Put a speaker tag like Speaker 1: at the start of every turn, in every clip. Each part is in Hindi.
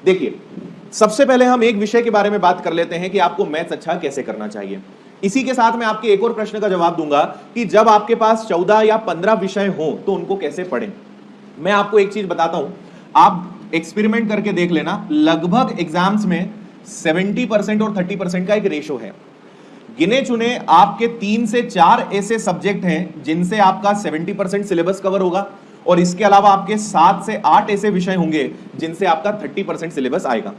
Speaker 1: देखिए, सबसे पहले हम एक विषय के बारे में बात कर लेते हैं कि आपको मैथ्स अच्छा कैसे करना चाहिए। इसी के साथ मैं आपके एक और प्रश्न का जवाब दूंगा कि जब आपके पास 14 या 15 विषय हो तो उनको कैसे पढ़ें। मैं आपको एक चीज बताता हूं, आप एक्सपेरिमेंट करके देख लेना, लगभग एग्जाम्स में 70% और 30% का एक रेशो है। गिने चुने आपके 3 से 4 ऐसे सब्जेक्ट हैं जिनसे आपका 70% सिलेबस कवर होगा, और इसके अलावा आपके 7 से 8 ऐसे विषय होंगे जिनसे आपका 30% सिलेबस आएगा,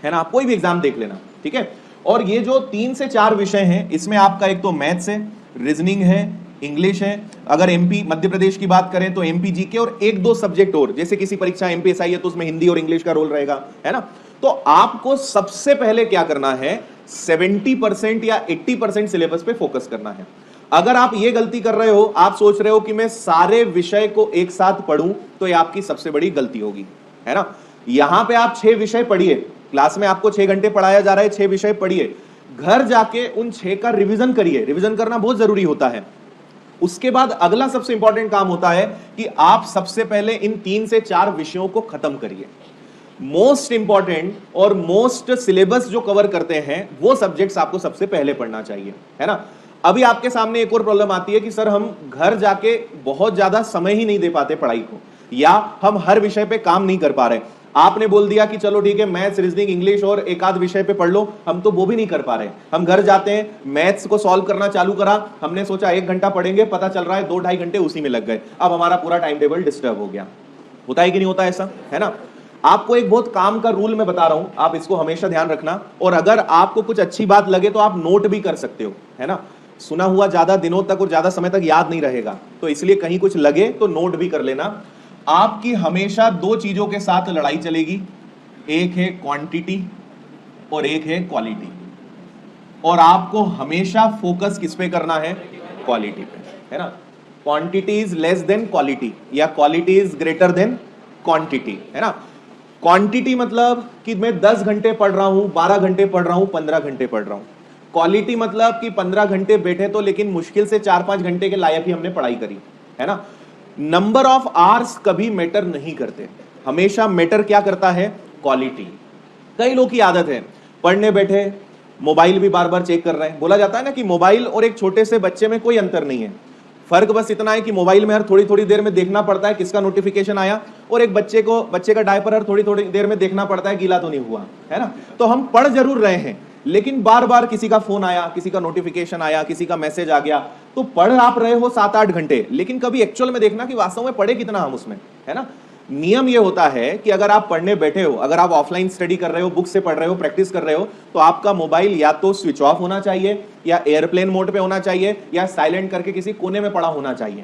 Speaker 1: है ना। आप कोई भी एग्जाम देख लेना, ठीक है। और ये जो 3 से 4 विषय हैं, इसमें आपका एक तो मैथ्स है, रीजनिंग है, इंग्लिश है, अगर एमपी मध्य प्रदेश की बात करें तो एमपी जीके, और एक दो सब्जेक्ट और, जैसे किसी परीक्षा एमपीएसआई है तो उसमें हिंदी और इंग्लिश का रोल रहेगा, है ना। तो आपको सबसे पहले क्या करना है, 70% या 80% सिलेबस पे फोकस करना है। अगर आप ये गलती कर रहे हो, आप सोच रहे हो कि मैं सारे विषय को एक साथ पढ़ूं, तो ये आपकी सबसे बड़ी गलती होगी, है ना। यहां पे आप 6 विषय पढ़िए, क्लास में आपको 6 घंटे पढ़ाया जा रहा है, 6 विषय पढ़िए, घर जाके उन 6 का रिवीजन करिए। रिवीजन करना बहुत जरूरी होता है। उसके बाद अगला सबसे इंपॉर्टेंट काम होता है कि आप सबसे पहले इन 3 से 4 विषयों को खत्म करिए। मोस्ट इंपॉर्टेंट और मोस्ट सिलेबस जो कवर करते हैं वो सब्जेक्ट्स आपको सबसे पहले पढ़ना चाहिए, है ना। अभी आपके सामने एक और प्रॉब्लम आती है कि सर हम घर जाके बहुत ज्यादा समय ही नहीं दे पाते पढ़ाई को, या हम हर विषय पे काम नहीं कर पा रहे। आपने बोल दिया कि चलो ठीक है, मैथ्स, रीजनिंग, इंग्लिश और एक आध विषय पे पढ़ लो, हम तो वो भी नहीं कर पा रहे। हम घर जाते हैं, मैथ्स को सॉल्व करना चालू करा, हमने सोचा 1 घंटा पढ़ेंगे, पता चल रहा है 2-2.5 घंटे उसी में लग गए। अब हमारा पूरा टाइम टेबल डिस्टर्ब हो गया। होता है कि नहीं होता ऐसा, है ना। आपको एक बहुत काम का रूल मैं बता रहा हूं, आप इसको हमेशा ध्यान रखना, और अगर आपको कुछ अच्छी बात लगे तो आप नोट भी कर सकते हो, है ना। सुना हुआ ज्यादा दिनों तक और ज्यादा समय तक याद नहीं रहेगा, तो इसलिए कहीं कुछ लगे तो नोट भी कर लेना। आपकी हमेशा 2 चीजों के साथ लड़ाई चलेगी, एक है क्वांटिटी और एक है क्वालिटी, और आपको हमेशा फोकस किस पे करना है, क्वालिटी पे, है ना। Quantity is less than quality, या quality is greater than quantity, है ना। क्वांटिटी मतलब कि मैं 10 घंटे पढ़ रहा हूं, 12 घंटे पढ़ रहा हूं, 15 घंटे पढ़ रहा हूं। क्वालिटी मतलब कि 15 घंटे बैठे तो लेकिन मुश्किल से 4-5 घंटे के लायक ही हमने पढ़ाई करी, है ना। नंबर ऑफ आवर्स कभी मैटर नहीं करते, हमेशा मैटर क्या करता है, क्वालिटी। कई लोग की आदत है, पढ़ने बैठे मोबाइल भी बार बार चेक कर रहे हैं। बोला जाता है ना कि मोबाइल और एक छोटे से बच्चे में कोई अंतर नहीं है, फर्क बस इतना है कि मोबाइल में हर थोड़ी थोड़ी देर में देखना पड़ता है किसका नोटिफिकेशन आया, और एक बच्चे का डायपर हर थोड़ी थोड़ी देर में देखना पड़ता है गीला तो नहीं हुआ, है ना। तो हम पढ़ जरूर रहे हैं, लेकिन बार बार किसी का फोन आया, किसी का नोटिफिकेशन आया, किसी का मैसेज आ गया, तो पढ़ आप रहे हो 7-8 घंटे, लेकिन कभी एक्चुअल में देखना कि वास्तव में पढ़े कितना हम उसमें, है ना। नियम यह होता है कि अगर आप पढ़ने बैठे हो, अगर आप ऑफलाइन स्टडी कर रहे हो, बुक से पढ़ रहे हो, प्रैक्टिस कर रहे हो, तो आपका मोबाइल या तो स्विच ऑफ होना चाहिए, या एयरप्लेन मोड पे होना चाहिए, या साइलेंट करके किसी कोने में पड़ा होना चाहिए,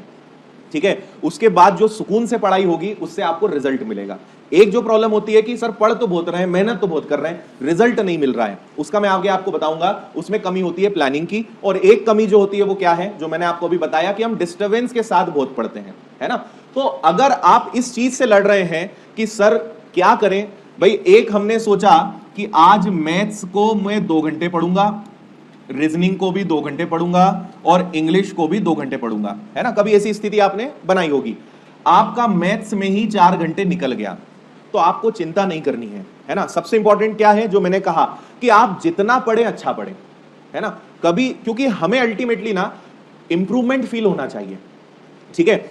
Speaker 1: ठीक है। उसके बाद जो सुकून से पढ़ाई होगी उससे आपको रिजल्ट मिलेगा। एक जो प्रॉब्लम होती है कि सर पढ़ तो बहुत रहे हैं, मेहनत तो बहुत कर रहे हैं, रिजल्ट नहीं मिल रहा है, उसका मैं आगे आपको बताऊंगा। उसमें कमी होती है प्लानिंग की, और एक कमी जो होती है वो क्या है, जो मैंने आपको अभी बताया कि हम डिस्टर्बेंस के साथ बहुत पढ़ते हैं, है ना। तो अगर आप इस चीज से लड़ रहे हैं कि सर क्या करें भाई, एक हमने सोचा कि आज मैथ्स को मैं 2 घंटे पढ़ूंगा, रीजनिंग को भी 2 घंटे पढ़ूंगा, और इंग्लिश को भी 2 घंटे पढ़ूंगा, है ना। कभी ऐसी स्थिति आपने बनाई होगी, आपका मैथ्स में ही 4 घंटे निकल गया, तो आपको चिंता नहीं करनी है ना। सबसे इंपॉर्टेंट क्या है, जो मैंने कहा कि आप जितना पढ़े अच्छा पढ़े, है ना। कभी, क्योंकि हमें अल्टीमेटली ना इंप्रूवमेंट फील होना चाहिए, ठीक है।